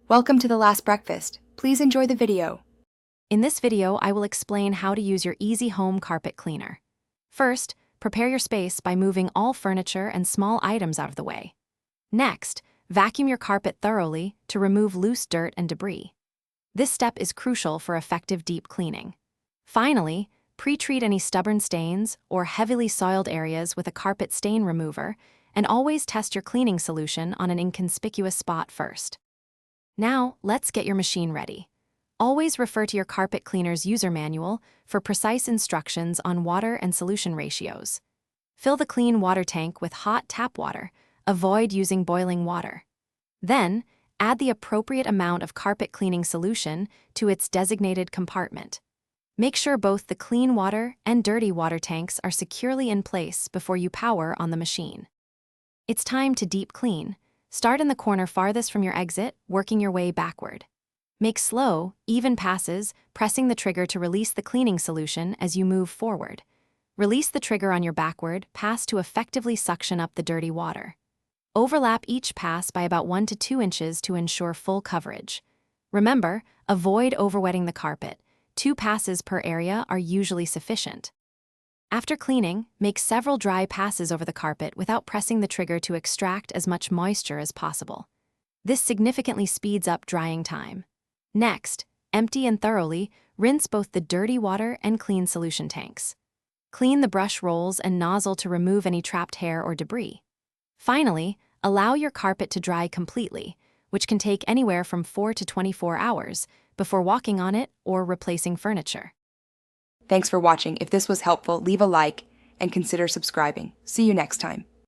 Welcome to The Last Breakfast. Please enjoy the video. In this video, I will explain how to use your Easy Home Carpet Cleaner. First, prepare your space by moving all furniture and small items out of the way. Next, vacuum your carpet thoroughly to remove loose dirt and debris. This step is crucial for effective deep cleaning. Finally, pre-treat any stubborn stains or heavily soiled areas with a carpet stain remover, and always test your cleaning solution on an inconspicuous spot first. Now, let's get your machine ready. Always refer to your carpet cleaner's user manual for precise instructions on water and solution ratios. Fill the clean water tank with hot tap water. Avoid using boiling water. Then, add the appropriate amount of carpet cleaning solution to its designated compartment. Make sure both the clean water and dirty water tanks are securely in place before you power on the machine. It's time to deep clean. Start in the corner farthest from your exit, working your way backward. Make slow, even passes, pressing the trigger to release the cleaning solution as you move forward. Release the trigger on your backward pass to effectively suction up the dirty water. Overlap each pass by about 1 to 2 inches to ensure full coverage. Remember, avoid overwetting the carpet. 2 passes per area are usually sufficient. After cleaning, make several dry passes over the carpet without pressing the trigger to extract as much moisture as possible. This significantly speeds up drying time. Next, empty and thoroughly rinse both the dirty water and clean solution tanks. Clean the brush rolls and nozzle to remove any trapped hair or debris. Finally, allow your carpet to dry completely, which can take anywhere from 4 to 24 hours, before walking on it or replacing furniture. Thanks for watching. If this was helpful, leave a like and consider subscribing. See you next time.